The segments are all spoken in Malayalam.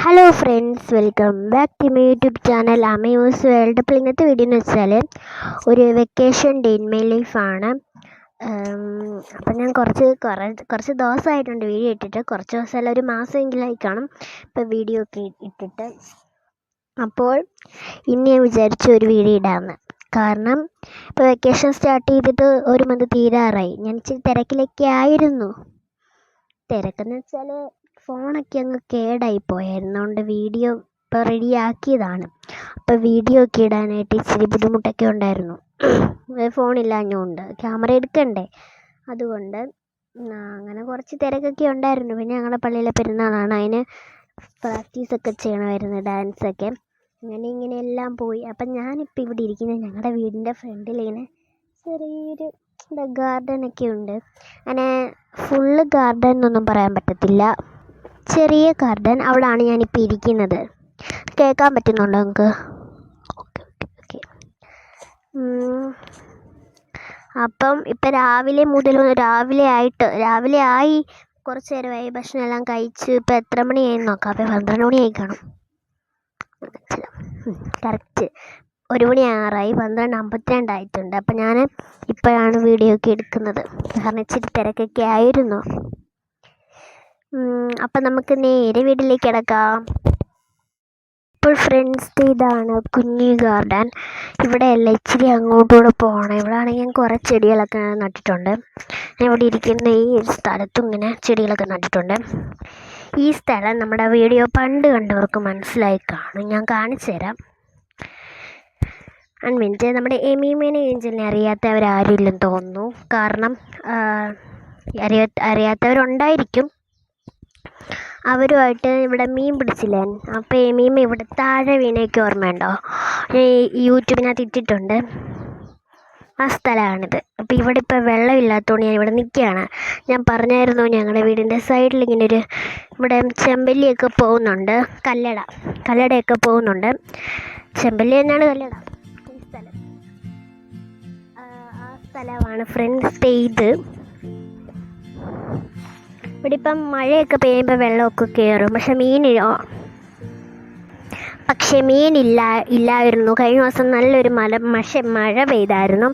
Hello friends, welcome back to my YouTube channel അമയൂസ് വേൾഡ്. അപ്പോൾ ഇന്നത്തെ വീഡിയോ എന്ന് വെച്ചാൽ ഒരു വെക്കേഷൻ ഡേ ഇൻ മൈ ലൈഫാണ്. അപ്പം ഞാൻ കുറച്ച് ദിവസമായിട്ടുണ്ട് വീഡിയോ ഇട്ടിട്ട്. കുറച്ച് ദിവസമല്ല, ഒരു മാസമെങ്കിലായി കാണും ഇപ്പോൾ വീഡിയോ ഒക്കെ ഇട്ടിട്ട്. അപ്പോൾ ഇന്ന് ഞാൻ വിചാരിച്ചു ഒരു വീഡിയോ ഇടാമെന്ന്. കാരണം ഇപ്പോൾ വെക്കേഷൻ സ്റ്റാർട്ട് ചെയ്തിട്ട് ഒരു മന്ത് തീരാറായി. ഞാൻ ഇച്ചിരി തിരക്കിലൊക്കെ ആയിരുന്നു. തിരക്കെന്ന് വെച്ചാൽ ഫോണൊക്കെ അങ്ങ് കേടായി പോയായിരുന്നു. അതുകൊണ്ട് വീഡിയോ ഇപ്പോൾ റെഡിയാക്കിയതാണ്. അപ്പോൾ വീഡിയോ ഒക്കെ ഇടാനായിട്ട് ഇച്ചിരി ബുദ്ധിമുട്ടൊക്കെ ഉണ്ടായിരുന്നു. ഫോണില്ലാഞ്ഞുകൊണ്ട് ക്യാമറ എടുക്കണ്ടേ, അതുകൊണ്ട് അങ്ങനെ കുറച്ച് തിരക്കൊക്കെ ഉണ്ടായിരുന്നു. പിന്നെ ഞങ്ങളുടെ പള്ളിയിലെ പെരുന്നാളാണ്, അതിന് പ്രാക്ടീസൊക്കെ ചെയ്യണമായിരുന്നു, ഡാൻസൊക്കെ. ഇങ്ങനെ എല്ലാം പോയി. അപ്പം ഞാനിപ്പോൾ ഇവിടെ ഇരിക്കുന്നത് ഞങ്ങളുടെ വീടിൻ്റെ ഫ്രണ്ടിലിങ്ങനെ ചെറിയൊരു ഗാർഡനൊക്കെ ഉണ്ട്. അങ്ങനെ ഫുള്ള് ഗാർഡൻ എന്നൊന്നും പറയാൻ പറ്റത്തില്ല, ചെറിയ ഗാർഡൻ. അവിടെയാണ് ഞാനിപ്പോൾ ഇരിക്കുന്നത്. കേൾക്കാൻ പറ്റുന്നുണ്ടോ നിങ്ങൾക്ക്? ഓക്കെ. അപ്പം ഇപ്പം രാവിലെ ആയി കുറച്ച് നേരമായി. ഭക്ഷണം എല്ലാം കഴിച്ച് ഇപ്പം എത്ര മണിയായി നോക്കാം. അപ്പം 12 മണിയായി കാണും. കറക്റ്റ് 1 മണി ആറായി. 12:52 ആയിട്ടുണ്ട്. അപ്പം ഞാൻ ഇപ്പോഴാണ് വീഡിയോ ഒക്കെ എടുക്കുന്നത്, കാരണം ഇച്ചിരി തിരക്കൊക്കെ ആയിരുന്നു. അപ്പം നമുക്ക് നേരെ വീട്ടിലേക്ക് കിടക്കാം. ഇപ്പോൾ ഫ്രണ്ട്സ്, ഇതാണ് കുഞ്ഞി ഗാർഡൻ. ഇവിടെയല്ല, ഇച്ചിരി അങ്ങോട്ടൂടെ പോകണം. ഇവിടെ ആണെങ്കിൽ ഞാൻ കുറേ ചെടികളൊക്കെ നട്ടിട്ടുണ്ട്. ഞാൻ ഇവിടെ ഇരിക്കുന്ന ഈ ഒരു സ്ഥലത്തും ഇങ്ങനെ ചെടികളൊക്കെ നട്ടിട്ടുണ്ട്. ഈ സ്ഥലം നമ്മുടെ വീഡിയോ പണ്ട് കണ്ടവർക്ക് മനസ്സിലായി കാണും. ഞാൻ കാണിച്ചു തരാം. മിനിറ്റ്. നമ്മുടെ എമീമേനെ ഏഞ്ചലിനെ അറിയാത്തവരാരും ഇല്ലെന്ന് തോന്നുന്നു. കാരണം അറിയാത്തവരുണ്ടായിരിക്കും. അവരുമായിട്ട് ഇവിടെ മീൻ പിടിച്ചില്ലേ, അപ്പോൾ എമീമ ഇവിടെ താഴെ വീണയൊക്കെ ഓർമ്മയുണ്ടോ? യൂട്യൂബിനകത്ത് ഇട്ടിട്ടുണ്ട്. ആ സ്ഥലമാണിത്. അപ്പോൾ ഇവിടെ ഇപ്പോൾ വെള്ളമില്ലാത്തതുകൊണ്ട് ഞാൻ ഇവിടെ നിൽക്കുകയാണ്. ഞാൻ പറഞ്ഞായിരുന്നു, ഞങ്ങളുടെ വീടിൻ്റെ സൈഡിൽ ഇങ്ങനെ ഇവിടെ ചെമ്പല്ലിയൊക്കെ പോകുന്നുണ്ട്, കല്ലടയൊക്കെ പോകുന്നുണ്ട്. ചെമ്പല്ലി തന്നെയാണ് കല്ലട. ഈ സ്ഥലം ആ സ്ഥലമാണ് ഫ്രണ്ട്സ്. ഇത് ഇവിടെ ഇപ്പം മഴയൊക്കെ പെയ്യുമ്പോൾ വെള്ളമൊക്കെ കയറും. പക്ഷെ മീനില്ലായിരുന്നു. കഴിഞ്ഞ ദിവസം നല്ലൊരു മഴ പെയ്തായിരുന്നു.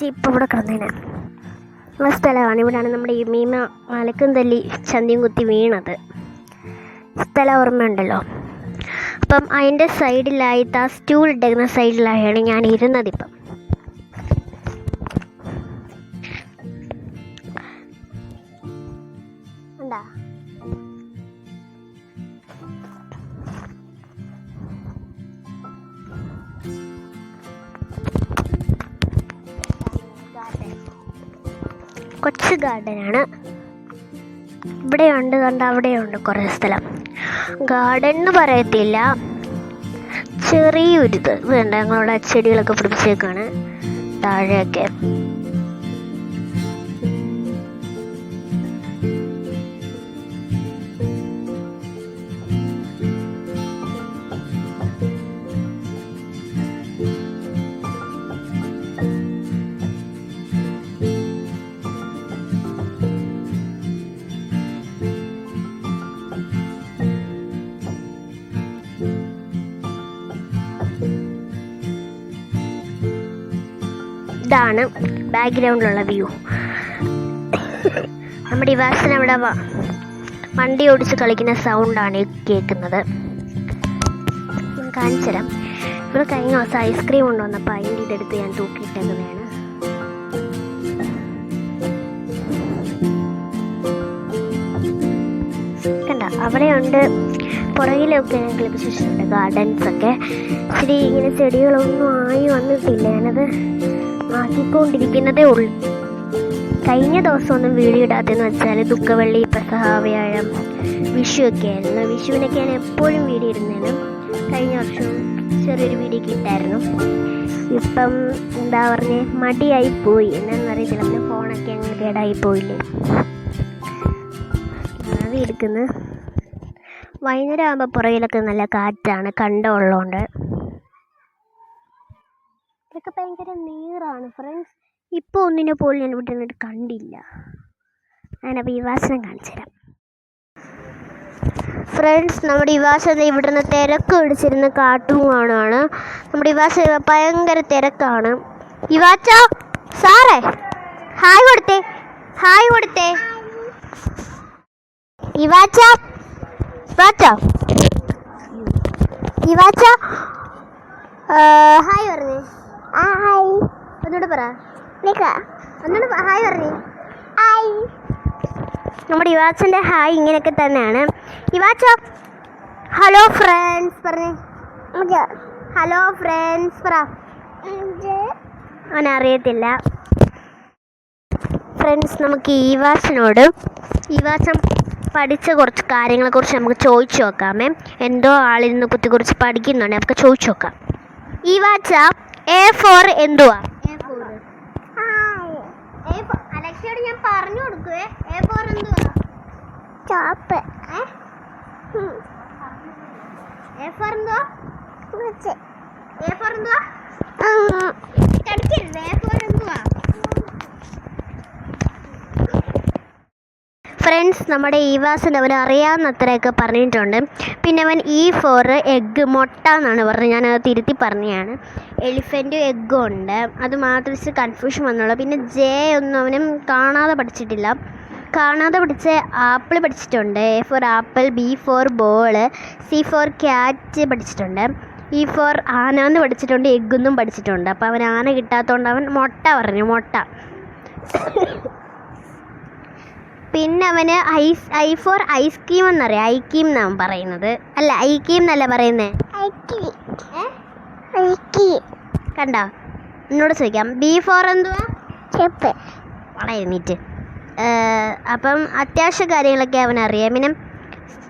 ഇപ്പോൾ ഇവിടെ കിടന്നേനെ ആ സ്ഥലമാണ്. ഇവിടെയാണ് നമ്മുടെ ഈ മീമ മലക്കും തല്ലി ചന്തിയും കുത്തി വീണത്. സ്ഥലം ഓർമ്മയുണ്ടല്ലോ. അപ്പം അതിൻ്റെ സൈഡിലായിട്ട് ആ സ്റ്റൂൾ ഇട്ടേക്കുന്ന സൈഡിലായാണ് ഞാൻ ഇരുന്നതിപ്പം. ഉണ്ടാ കൊച്ചു ഗാർഡനാണ്. ഇവിടെയുണ്ട്, കണ്ട അവിടെയുണ്ട് കുറേ സ്ഥലം. ഗാർഡൻ എന്ന് പറയത്തില്ല, ചെറിയൊരിത് വേണ്ട. ഞങ്ങളവിടെ ചെടികളൊക്കെ പിടിപ്പിച്ചേക്കാണ് താഴെയൊക്കെ. ഇതാണ് ബാക്ക്ഗ്രൗണ്ടിലുള്ള വ്യൂ. നമ്മുടെ ഇവാസന അവിടെ വണ്ടി ഓടിച്ച് കളിക്കുന്ന സൗണ്ടാണ് കേൾക്കുന്നത്. ഞാൻ കാണിച്ചു തരാം. ഇവിടെ കഴിഞ്ഞ ദിവസം ഐസ്ക്രീം കൊണ്ടുവന്നപ്പോൾ അതിൻ്റെ ഇതെടുത്ത് ഞാൻ തൂക്കിയിട്ടേക്കുന്നതാണ്. കണ്ട അവിടെയുണ്ട്. പുറകിലൊക്കെ ഞാൻ ക്ലിപ്പിച്ച് വെച്ചിട്ടുണ്ട് ഗാർഡൻസൊക്കെ. ഇച്ചിരി ഇങ്ങനെ ചെടികളൊന്നും ആയി വന്നിട്ടില്ല, ഞാനത് ആക്കിക്കൊണ്ടിരിക്കുന്നതേ ഉള്ളൂ. കഴിഞ്ഞ ദിവസമൊന്നും വീഡിയോ ഇടാത്തതെന്ന് വെച്ചാൽ ദുഃഖവെള്ളി, പെസഹ, വ്യാഴം, വിഷു ഒക്കെ ആയിരുന്നു. വിഷുവിനൊക്കെ ഞാൻ എപ്പോഴും വീഡിയോ ഇടുന്നതിനും കഴിഞ്ഞ വർഷവും ചെറിയൊരു വീഡിയോ ഇട്ടായിരുന്നു. ഇപ്പം എന്താ പറഞ്ഞേ, മടിയായിപ്പോയി. എന്നാന്നറിയത്തില്ല, പിന്നെ ഫോണൊക്കെ അങ്ങ് കേടായിപ്പോയില്ലേ. അത് എടുക്കുന്നത് വൈകുന്നേരം ആകുമ്പോൾ പുറകിലൊക്കെ നല്ല കാറ്റാണ്, കണ്ടമുള്ളതുകൊണ്ട്. ഇതൊക്കെ ഭയങ്കര നീറാണ് ഫ്രണ്ട്സ്. ഇപ്പോൾ ഒന്നിനെ പോലും ഞാൻ ഇവിടെ നിന്നിട്ട് കണ്ടില്ല. ഞാനപ്പോൾ ഈ വാസന കാണിച്ചു തരാം. ഫ്രണ്ട്സ്, നമ്മുടെ ഇവാസ് ഇവിടെ നിന്ന് തിരക്ക് പിടിച്ചിരുന്ന് കാർട്ടൂൺ കാണുകയാണ്. നമ്മുടെ ഇവാസ് ഭയങ്കര തിരക്കാണ്. ഇവാച്ച സാറേ ഹായ് കൊടുത്തേ, ഹായ് കൊടുത്തേ. ഇവാച്ച ഇവാച്ച ഇവാച്ച ഹായ് പറഞ്ഞേ. ഹായ് ഒന്നുകൂടെ പറ. ഒന്നുകൂടെ ഹായ് പറഞ്ഞേ. ഹായ്. നമ്മുടെ ഇവാച്ചൻ്റെ ഹായ് ഇങ്ങനെയൊക്കെ തന്നെയാണ്. ഇവാച്ച ഹലോ ഫ്രണ്ട്സ് പറഞ്ഞേ. ഹലോ ഫ്രണ്ട്സ് പറ. അവനറിയത്തില്ല. ഫ്രണ്ട്സ്, നമുക്ക് ഇവാച്ചൻ പഠിച്ച കുറച്ച് കാര്യങ്ങളെക്കുറിച്ച് നമുക്ക് ചോദിച്ചു നോക്കാമേ. എന്തോ ആളിരുന്ന് കുറിച്ച് പഠിക്കുന്നുണ്ട്, നമുക്ക് ചോദിച്ചു നോക്കാം. ഇവാച്ച A4 എന്തുവാ? അലക്സയോട് ഞാൻ പറഞ്ഞു കൊടുക്കുവേ. A4 എന്തുവാ? ചോപ്പ്. A4 എന്തുവാ? A4 എന്തുവാ? കടിക്കരുത്. A4 എന്തുവാ? ഫ്രണ്ട്സ്, നമ്മുടെ ഈവാസിന് അവൻ അറിയാവുന്നത്രയൊക്കെ പറഞ്ഞിട്ടുണ്ട്. പിന്നെ അവൻ E4 എഗ്ഗ്, മുട്ട എന്നാണ് പറഞ്ഞത്. ഞാനത് തിരുത്തി പറഞ്ഞതാണ്. എലിഫൻറ്റും എഗ്ഗും ഉണ്ട്. അത് മാത്രമേ കൺഫ്യൂഷൻ വന്നുള്ളൂ. പിന്നെ J ഒന്നും അവനും കാണാതെ പഠിച്ചിട്ടില്ല. കാണാതെ പഠിച്ച ആപ്പിൾ പഠിച്ചിട്ടുണ്ട്. A4 apple, B4 ball, C4 cat പഠിച്ചിട്ടുണ്ട്. E4 ആന എന്ന് പഠിച്ചിട്ടുണ്ട്. എഗ്ഗൊന്നും പഠിച്ചിട്ടുണ്ട്. അപ്പോൾ അവൻ ആന കിട്ടാത്തതുകൊണ്ട് അവൻ മുട്ട പറഞ്ഞു, മുട്ട. പിന്നെ അവന് I4 ഐസ്ക്രീം എന്നറിയാം. ഐക്രീം എന്നാണ് പറയുന്നത്. അല്ല, ഐക്രീം എന്നല്ല പറയുന്നത്. കണ്ടോ? എന്നോട് ചോദിക്കാം. B4 എന്തുവാ? ചെപ്പ്. വളയിരുന്നിട്ട് അപ്പം അത്യാവശ്യ കാര്യങ്ങളൊക്കെ അവനറിയാം. പിന്നെ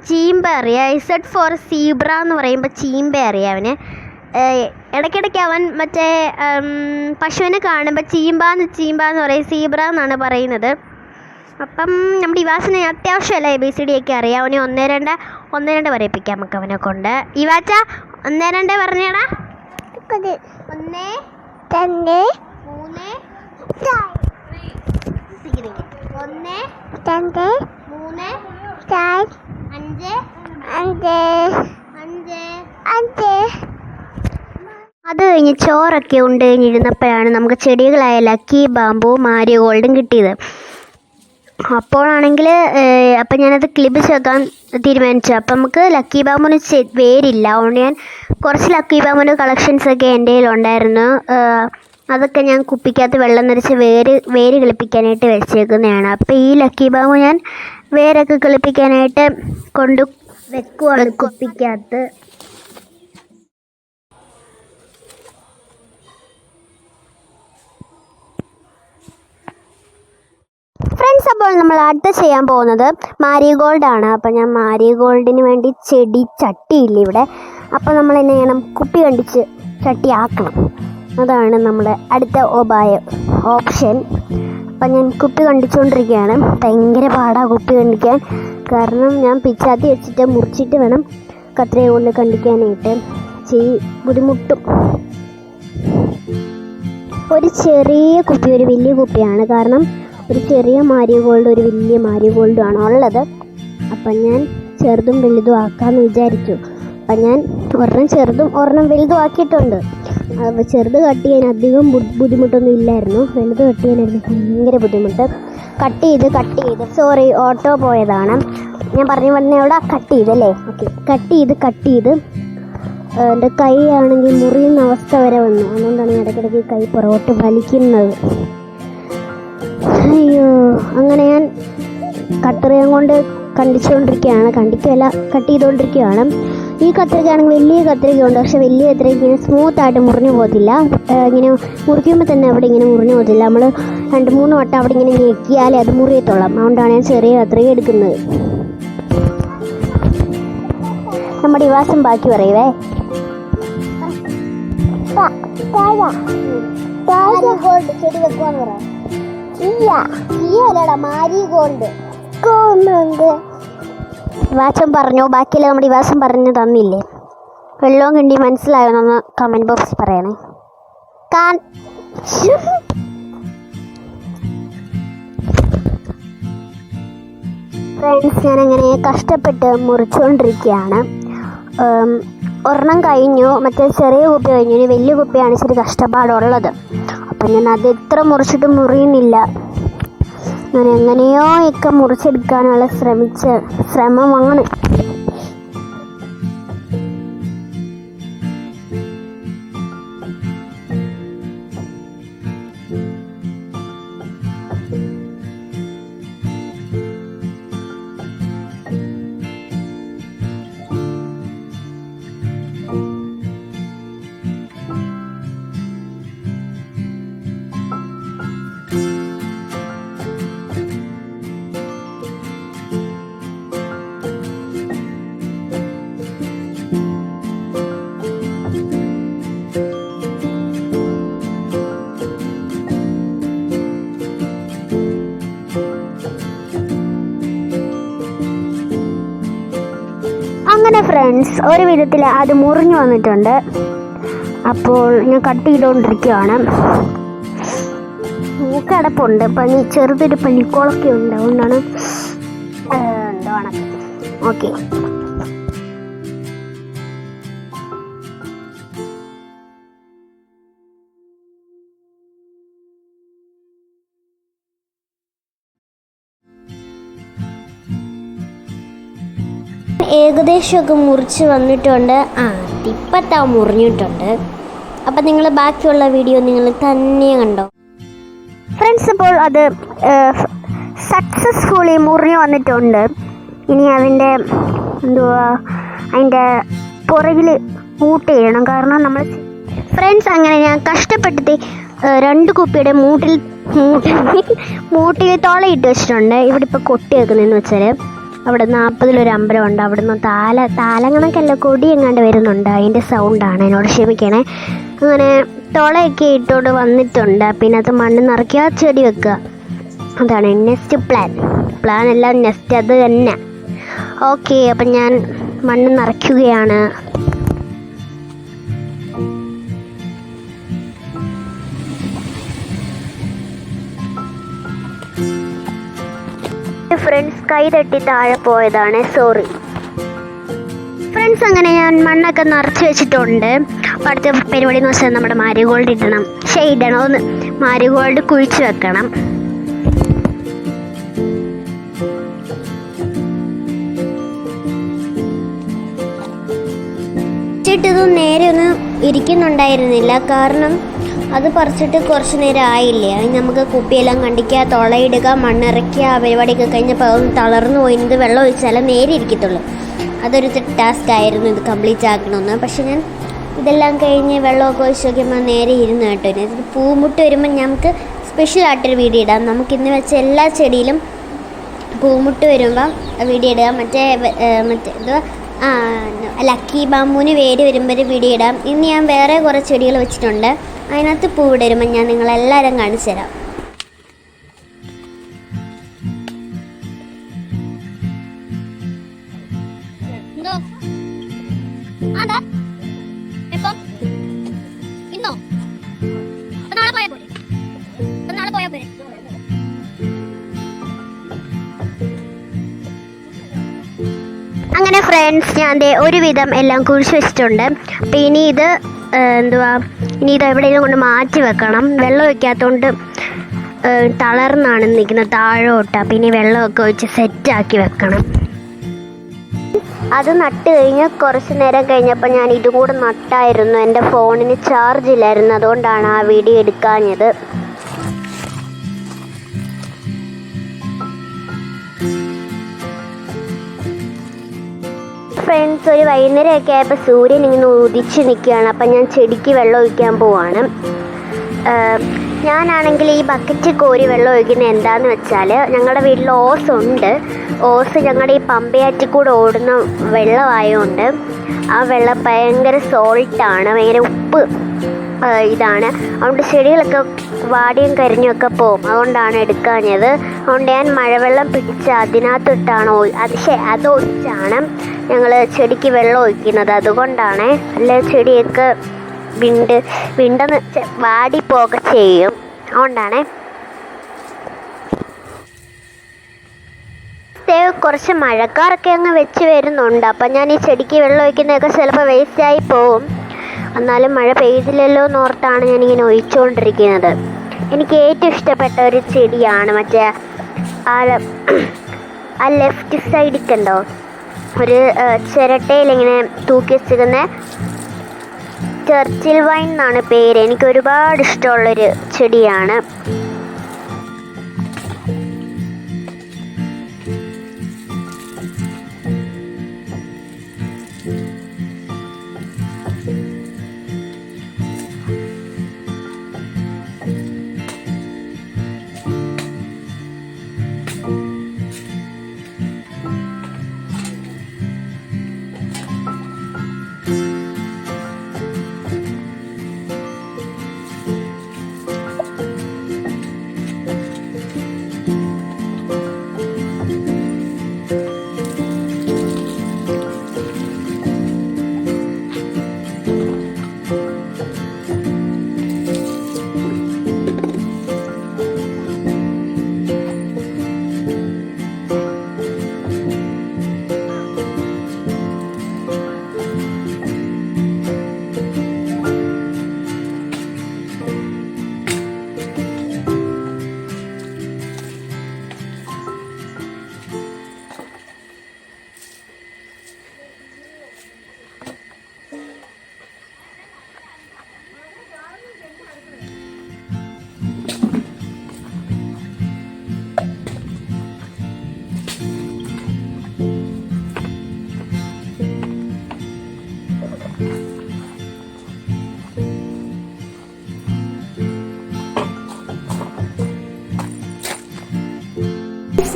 ചീമ്പ അറിയാം. Z4 സീബ്ര എന്ന് പറയുമ്പോൾ ചീമ്പ അറിയാം അവന്. ഇടയ്ക്കിടയ്ക്ക് അവൻ മറ്റേ പശുവിനെ കാണുമ്പോൾ ചീമ്പാന്ന് പറയും. സീബ്ര എന്നാണ് പറയുന്നത്. അപ്പം നമ്മുടെ ഇവാസിന് അത്യാവശ്യമല്ല ABCD ഒക്കെ അറിയാം. അവന് 1 2 പറയിപ്പിക്കാം നമുക്ക് അവനെ കൊണ്ട്. ഇവാച്ച 1 2 പറഞ്ഞേടാ. 1 2 3 അത് കഴിഞ്ഞ് ചോറൊക്കെ ഉണ്ട് കഴിഞ്ഞിരുന്നപ്പോഴാണ് നമുക്ക് ചെടികളായ ലക്കി ബാമ്പു, മാരിഗോൾഡും കിട്ടിയത്. അപ്പോഴാണെങ്കിൽ അപ്പം ഞാനത് ക്ലിപ്പ് ചേർക്കാൻ തീരുമാനിച്ചു. അപ്പം നമുക്ക് ലക്കി ബാമ്പിന് വേരില്ല. അതുകൊണ്ട് ഞാൻ കുറച്ച് ലക്കി ബാമ്പിൻ്റെ കളക്ഷൻസൊക്കെ എൻ്റെ കയ്യിലുണ്ടായിരുന്നു. അതൊക്കെ ഞാൻ കുപ്പിക്കകത്ത് വെള്ളം നിറച്ച് വേര് കിളിപ്പിക്കാനായിട്ട് വെച്ചേക്കുന്നതാണ്. അപ്പോൾ ഈ ലക്കി ബാമ്പ് ഞാൻ വേരൊക്കെ കിളിപ്പിക്കാനായിട്ട് കൊണ്ട് വെക്കുവാണ് കുപ്പിക്കകത്ത്. ഫ്രണ്ട്സ്, അപ്പോൾ നമ്മൾ അടുത്ത ചെയ്യാൻ പോകുന്നത് മാരിഗോൾഡാണ്. അപ്പോൾ ഞാൻ മാരിഗോൾഡിന് വേണ്ടി ചെടി ചട്ടിയില്ല ഇവിടെ. അപ്പോൾ നമ്മൾ എന്നെ ചെയ്യണം? കുപ്പി കണ്ടിച്ച് ചട്ടി ആക്കണം. അതാണ് നമ്മുടെ അടുത്ത ഓപ്ഷൻ. അപ്പം ഞാൻ കുപ്പി കണ്ടിച്ചുകൊണ്ടിരിക്കുകയാണ്. ഭയങ്കര പാടാണ് കുപ്പി കണ്ടിക്കാൻ. കാരണം ഞാൻ പിച്ചാത്തി വെച്ചിട്ട് മുറിച്ചിട്ട് വേണം കത്രിക കൊണ്ട് കണ്ടിക്കാനായിട്ട്. ബുദ്ധിമുട്ടും. ഒരു ചെറിയ കുപ്പി ഒരു വലിയ കുപ്പിയാണ്. കാരണം ഒരു ചെറിയ മാരിഗോൾഡ് ഒരു വലിയ മാരിഗോൾഡുമാണ് ഉള്ളത്. അപ്പം ഞാൻ ചെറുതും വലുതും ആക്കാമെന്ന് വിചാരിച്ചു. അപ്പം ഞാൻ ഒരെണ്ണം ചെറുതും ഒരെണ്ണം വലുതും ആക്കിയിട്ടുണ്ട്. അപ്പോൾ ചെറുത് കട്ട് ചെയ്യാൻ അധികം ബുദ്ധിമുട്ടൊന്നും ഇല്ലായിരുന്നു. വലുത് കട്ട് ചെയ്യാനായിരുന്നു ഭയങ്കര ബുദ്ധിമുട്ട്. കട്ട് ചെയ്ത് സോറി, ഓട്ടോ പോയതാണ്. ഞാൻ പറഞ്ഞു അവിടെ കട്ട് ചെയ്തല്ലേ. ഓക്കെ, കട്ട് ചെയ്ത് എൻ്റെ കൈ ആണെങ്കിൽ മുറിയുന്ന അവസ്ഥ വരെ വന്നു. അതുകൊണ്ടാണ് ഇടയ്ക്കിടയ്ക്ക് കൈ പുറകോട്ട് വലിക്കുന്നത്. അയ്യോ, അങ്ങനെ ഞാൻ കത്രിക കൊണ്ട് കട്ട് ചെയ്തുകൊണ്ടിരിക്കുകയാണ്. ഈ കത്രികയാണെങ്കിൽ വലിയ കത്രികയുണ്ട്. പക്ഷെ വലിയ കത്രിക ഇങ്ങനെ സ്മൂത്തായിട്ട് മുറിഞ്ഞു പോകത്തില്ല. ഇങ്ങനെ മുറിക്കുമ്പോൾ തന്നെ അവിടെ ഇങ്ങനെ മുറിഞ്ഞു പോകത്തില്ല. നമ്മൾ 2-3 വട്ടം അവിടെ ഇങ്ങനെ ഞെക്കിയാലേ അത് മുറിയത്തോളാം. അതുകൊണ്ടാണ് ഞാൻ ചെറിയ കത്രിക എടുക്കുന്നത്. നമ്മുടെ ഇവാസം ബാക്കി പറയുവേ. ചെടി വെക്കുവാന്ന് പറയാം. മാരിഗോൾഡ് ഇവാച്ചൻ പറഞ്ഞു. ബാക്കിയുള്ള നമ്മുടെ ഇവാസം പറഞ്ഞു തന്നില്ലേ. വെള്ളവും കിണ്ടി മനസ്സിലായോന്നൊന്ന് കമൻറ്റ് ബോക്സിൽ പറയണേ. ഫ്രണ്ട്സ്, ഞാനങ്ങനെ കഷ്ടപ്പെട്ട് മുറിച്ചുകൊണ്ടിരിക്കുകയാണ്. ഒരെണ്ണം കഴിഞ്ഞു, മറ്റേ ചെറിയ കുപ്പി കഴിഞ്ഞു. ഇനി വലിയ കുപ്പിയാണ് ഇച്ചിരി കഷ്ടപ്പാടുള്ളത്. അപ്പം ഞാൻ അത് എത്ര മുറിച്ചിട്ട് മുറിയുന്നില്ല. ഞാൻ എങ്ങനെയോ ഒക്കെ മുറിച്ചെടുക്കാനുള്ള ശ്രമമാണ്. അങ്ങനെ ഫ്രണ്ട്സ്, ഒരു വിധത്തിൽ അത് മുറിഞ്ഞു വന്നിട്ടുണ്ട്. അപ്പോൾ ഞാൻ കട്ട് ചെയ്തുകൊണ്ടിരിക്കുകയാണ്. മൂക്കടപ്പുണ്ട്, ചെറുതൊരു പനിക്കോളൊക്കെ ഉണ്ട്, അതുകൊണ്ടാണ് എന്താണ്. ഓക്കെ, ഏകദേശമൊക്കെ മുറിച്ച് വന്നിട്ടുണ്ട്. ഇപ്പത്താ മുറിഞ്ഞിട്ടുണ്ട്. അപ്പം നിങ്ങൾ ബാക്കിയുള്ള വീഡിയോ നിങ്ങൾ തന്നെ കണ്ടോ ഫ്രണ്ട്സ്. ഇപ്പോൾ അത് സക്സസ്ഫുള്ളി മുറിഞ്ഞു വന്നിട്ടുണ്ട്. ഇനി അതിൻ്റെ പുറകിൽ മൂട്ട് ചെയ്യണം. കാരണം നമ്മൾ ഫ്രണ്ട്സ്, അങ്ങനെ ഞാൻ കഷ്ടപ്പെട്ടിട്ട് 2 കുപ്പിയുടെ മൂട്ടിൽ തുളയിട്ട് വെച്ചിട്ടുണ്ട്. ഇവിടെ ഇപ്പോൾ കൊട്ടി വെക്കുന്നതെന്ന് വെച്ചാൽ അവിടെ 40-ൽ അമ്പലമുണ്ട്. അവിടുന്ന് താലങ്ങണക്കല്ല, കൊടി എങ്ങാണ്ട് വരുന്നുണ്ട്. അതിൻ്റെ സൗണ്ടാണ്, എന്നോട് ക്ഷമിക്കണേ. അങ്ങനെ തുളയൊക്കെ ഇട്ടോണ്ട് വന്നിട്ടുണ്ട്. പിന്നെ അത് മണ്ണ് നിറയ്ക്കുക, ചെടി വെക്കുക. അതാണ് നെക്സ്റ്റ് പ്ലാൻ എല്ലാം നെക്സ്റ്റ് അത് തന്നെ. ഓക്കെ, അപ്പം ഞാൻ മണ്ണ് നിറയ്ക്കുകയാണ്. ഫ്രണ്ട്സ്, കൈ തട്ടി താഴെ പോയതാണ്, സോറി ഫ്രണ്ട്സ്. അങ്ങനെ ഞാൻ മണ്ണൊക്കെ നിറച്ച് വെച്ചിട്ടുണ്ട്. അപ്പം അടുത്ത പരിപാടി എന്ന് വെച്ചാൽ നമ്മുടെ മാരിഗോൾഡ് ഇടണം. മാരിഗോൾഡ് കുഴിച്ച് വെക്കണം. ഇതൊന്നും നേരെ ഒന്നും ഇരിക്കുന്നുണ്ടായിരുന്നില്ല. കാരണം അത് പറിച്ചിട്ട് കുറച്ച് നേരം ആയില്ലേ. അതിന് നമുക്ക് കുപ്പിയെല്ലാം കണ്ടിക്കുക, തുളയിടുക, മണ്ണിറക്കുക, ആ പരിപാടിയൊക്കെ കഴിഞ്ഞപ്പോൾ അതൊന്ന് തളർന്നു പോയിന്നത് വെള്ളം ഒഴിച്ചാലേ നേരെ ഇരിക്കത്തുള്ളൂ. അതൊരു ടാസ്ക് ആയിരുന്നു ഇത് കംപ്ലീറ്റ് ആക്കണമെന്ന്. പക്ഷെ ഞാൻ ഇതെല്ലാം കഴിഞ്ഞ് വെള്ളമൊക്കെ ഒഴിച്ച് നോക്കിയപ്പോൾ നേരെ ഇരുന്ന് കേട്ടോ. ഇത് പൂമുട്ട് വരുമ്പോൾ നമുക്ക് സ്പെഷ്യലായിട്ടൊരു വീഡിയോ ഇടാം. നമുക്കിന്ന് വെച്ച എല്ലാ ചെടിയിലും പൂമുട്ട് വരുമ്പം വീഡിയോ ഇടുക. മറ്റേ ലക്കി ബാമ്പൂന് വേര് വരുമ്പോൾ ഒരു വീഡിയോ ഇടാം. ഇന്ന് ഞാൻ വേറെ കുറേ ചെടികൾ വെച്ചിട്ടുണ്ട്. അതിനകത്ത് പൂവിടരുമ്പോൾ ഞാൻ നിങ്ങളെല്ലാവരും കാണിച്ചു തരാം. അങ്ങനെ ഫ്രണ്ട്സ്, ഞാൻ ഒരുവിധം എല്ലാം കുഴിച്ച് വെച്ചിട്ടുണ്ട്. അപ്പം ഇനി ഇത് എവിടെയെങ്കിലും കൊണ്ട് മാറ്റി വെക്കണം. വെള്ളം ഒഴിക്കാത്തതുകൊണ്ട് തളർന്നാണ് നിൽക്കുന്നത് താഴോട്ട്. അപ്പം ഇനി വെള്ളമൊക്കെ ഒഴിച്ച് സെറ്റാക്കി വെക്കണം. അത് നട്ട് കഴിഞ്ഞ് കുറച്ച് നേരം കഴിഞ്ഞപ്പോൾ ഞാൻ ഇതും കൂടെ നട്ടായിരുന്നു. എൻ്റെ ഫോണിന് ചാർജ് ഇല്ലായിരുന്നു, അതുകൊണ്ടാണ് ആ വീഡിയോ എടുക്കാഞ്ഞത്. ഫ്രണ്ട്സ്, ഒരു വൈകുന്നേരമൊക്കെ ആയപ്പോൾ സൂര്യൻ ഇങ്ങനെ ഉദിച്ച് നിൽക്കുകയാണ്. അപ്പം ഞാൻ ചെടിക്ക് വെള്ളം ഒഴിക്കാൻ പോവാണ്. ഞാനാണെങ്കിൽ ഈ ബക്കറ്റ് കോരി വെള്ളം ഒഴിക്കുന്നത് എന്താണെന്ന് വെച്ചാൽ, ഞങ്ങളുടെ വീട്ടിൽ ഓസുണ്ട്. ഓസ് ഞങ്ങളുടെ ഈ പമ്പയാറ്റിൽ കൂടെ ഓടുന്ന വെള്ളമായതുകൊണ്ട് ആ വെള്ളം ഭയങ്കര സോൾട്ടാണ്, ഭയങ്കര ഉപ്പ് ഇതാണ്. അതുകൊണ്ട് ചെടികളൊക്കെ വാടിയും കരിഞ്ഞൊക്കെ പോവും. അതുകൊണ്ടാണ് എടുക്കാഞ്ഞത്. അതുകൊണ്ട് ഞാൻ മഴവെള്ളം പിടിച്ച് അതിനകത്തിട്ടാണ് അതൊഴിച്ചാണ് ഞങ്ങൾ ചെടിക്ക് വെള്ളം ഒഴിക്കുന്നത്. അതുകൊണ്ടാണ്. അല്ലെ ചെടിയൊക്കെ വിണ്ടെന്ന് വാടിപ്പോക ചെയ്യും. അതുകൊണ്ടാണ്. കുറച്ച് മഴക്കാറൊക്കെ അങ്ങ് വെച്ച് വരുന്നുണ്ട്. അപ്പം ഞാൻ ഈ ചെടിക്ക് വെള്ളം ഒഴിക്കുന്നതൊക്കെ ചിലപ്പോൾ വേസ്റ്റായി പോവും. എന്നാലും മഴ പെയ്തില്ലല്ലോ എന്നോർത്താണ് ഞാനിങ്ങനെ ഒഴിച്ചുകൊണ്ടിരിക്കുന്നത്. എനിക്ക് ഏറ്റവും ഇഷ്ടപ്പെട്ട ഒരു ചെടിയാണ് മറ്റേ ആ ലെഫ്റ്റ് സൈഡിൽ കണ്ടോ ഒരു ചിരട്ടയിലിങ്ങനെ തൂക്കി വെച്ചിരിക്കുന്ന ചർച്ചിൽ വൈൻ എന്നാണ് പേര്. എനിക്ക് ഒരുപാട് ഇഷ്ടമുള്ളൊരു ചെടിയാണ്.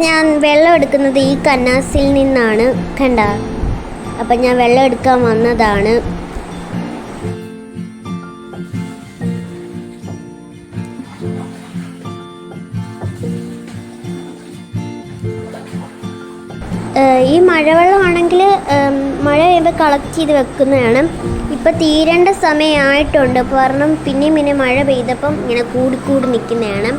ഞാൻ വെള്ളം എടുക്കുന്നത് ഈ കന്നാസിൽ നിന്നാണ്, കണ്ട. അപ്പം ഞാൻ വെള്ളം എടുക്കാൻ വന്നതാണ്. ഈ മഴവെള്ളമാണെങ്കിൽ മഴ പെയ്യുമ്പോൾ കളക്ട് ചെയ്ത് വെക്കുന്നതാണ്. ഇപ്പം തീരേണ്ട സമയമായിട്ടുണ്ട്. കാരണം പിന്നെയും മഴ പെയ്തപ്പം ഇങ്ങനെ കൂടി നിൽക്കുന്നതാണ്.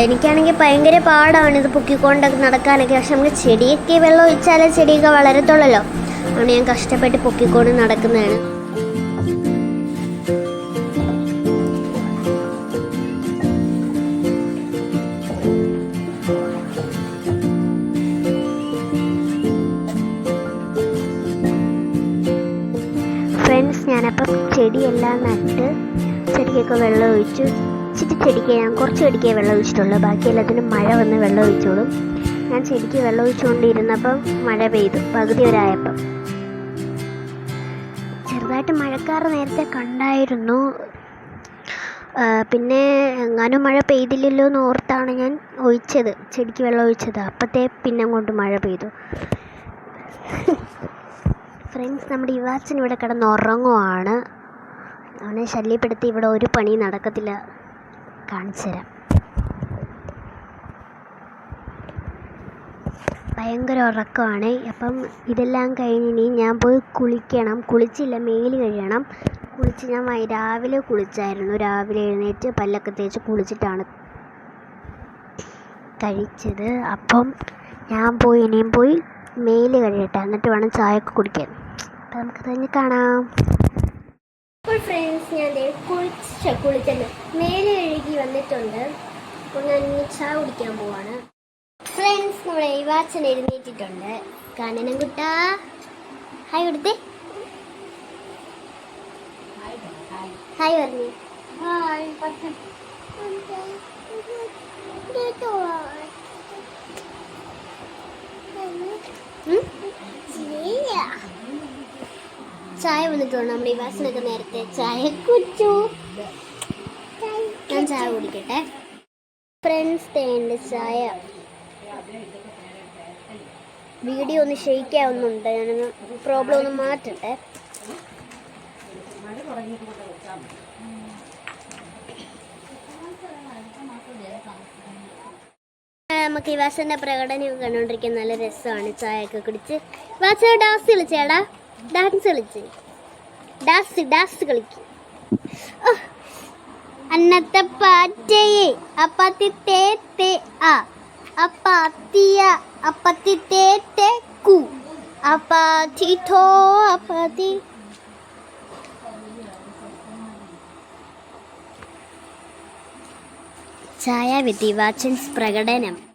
എനിക്കാണെങ്കിൽ ഭയങ്കര പാടാണ് ഇത് പൊക്കിക്കൊണ്ടൊക്കെ നടക്കാനൊക്കെ. പക്ഷെ നമുക്ക് ചെടിയൊക്കെ വെള്ളം ഒഴിച്ചാലേ ചെടിയൊക്കെ വളരത്തുള്ളല്ലോ. അതുകൊണ്ട് ഞാൻ കഷ്ടപ്പെട്ട് പൊക്കിക്കൊണ്ട് നടക്കുന്നതാണ്. ഫ്രണ്ട്സ്, ഞാനപ്പം ചെടിയെല്ലാം നട്ട് ചെടിക്കൊക്കെ വെള്ളം ഒഴിച്ചു. ചെടിക്ക് ഞാൻ കുറച്ച് ചെടിക്കേ വെള്ളം ഒഴിച്ചിട്ടുള്ളൂ. ബാക്കി എല്ലാത്തിനും മഴ വന്ന് വെള്ളം ഒഴിച്ചോളും. ഞാൻ ചെടിക്ക് വെള്ളം ഒഴിച്ചുകൊണ്ടിരുന്നപ്പം മഴ പെയ്തു പകുതി വരായപ്പം. ചെറുതായിട്ട് മഴക്കാറ് നേരത്തെ കണ്ടായിരുന്നു. പിന്നെ എങ്ങാനും മഴ പെയ്തില്ലല്ലോ എന്ന് ഓർത്താണ് ഞാൻ ചെടിക്ക് വെള്ളം ഒഴിച്ചത്. അപ്പത്തേ പിന്നെ അങ്ങോട്ട് മഴ പെയ്തു. ഫ്രണ്ട്സ്, നമ്മുടെ യുവാച്ചൻ ഇവിടെ കിടന്നുറങ്ങുവാണ്. അവനെ ശല്യപ്പെടുത്തി ഇവിടെ ഒരു പണി നടക്കത്തില്ല. കാണിച്ചു തരാം. ഭയങ്കര ഉറക്കമാണ്. അപ്പം ഇതെല്ലാം കഴിഞ്ഞ് ഞാൻ പോയി കുളിക്കണം. കുളിച്ചില്ല, മേല് കഴുകണം. ഞാൻ രാവിലെ കുളിച്ചായിരുന്നു. രാവിലെ എഴുന്നേറ്റ് പല്ലൊക്കെ തേച്ച് കുളിച്ചിട്ടാണ് കഴിച്ചത്. അപ്പം ഞാൻ ഇനിയും പോയി മേല് കഴുകട്ടെ, എന്നിട്ട് വേണം ചായയൊക്കെ കുടിക്കാൻ. അപ്പം നമുക്ക് തന്നെ കാണാം. അപ്പോൾ ഫ്രണ്ട്സ്, ഞാൻ കുളിച്ചത് മേല് കഴുകി വന്നിട്ടുണ്ട്. അപ്പോൾ ഞാൻ ഇനി ചായ കുടിക്കാൻ പോവാണ്. ഫ്രണ്ട്സ്, നമ്മുടെ യുവാച്ചൻ എഴുന്നേറ്റിട്ടുണ്ട്. കനനം കുട്ടാ, ഹായ് കൊടുത്തേ. ഹായ് പറഞ്ഞു. ചായ വന്നിട്ടുണ്ട്. നമ്മുടെ യുവാച്ചനൊക്കെ നേരത്തെ ചായ കുടിച്ചു. ഞാൻ ചായ കുടിക്കട്ടെ. ഫ്രണ്ട്സ്, തേൻ്റെ ചായ. വീഡിയോ ഒന്ന് ഷെയ്ക്കാവുന്നുണ്ട്. ഞാനൊന്ന് പ്രോബ്ലം ഒന്ന് മാറ്റട്ടെ. നമുക്ക് ഈ വാസന്റെ പ്രകടനം കണ്ടുകൊണ്ടിരിക്കാൻ നല്ല രസമാണ്. ചായയൊക്കെ കുടിച്ച് വാസ ഡാൻസ് കളിച്ചേടാ. ഡാൻസ് കളിക്കും. അന്നത്തെ പാറ്റയെ അപ്പത്തി തേ ആ അപ്പത്തിയ അപ്പത്തിത്തേത്തെ കു അപ്പത്തിത്തോ അപ്പത്തി. ഛായാവിധി വാച്ചൻസ് പ്രകടനം.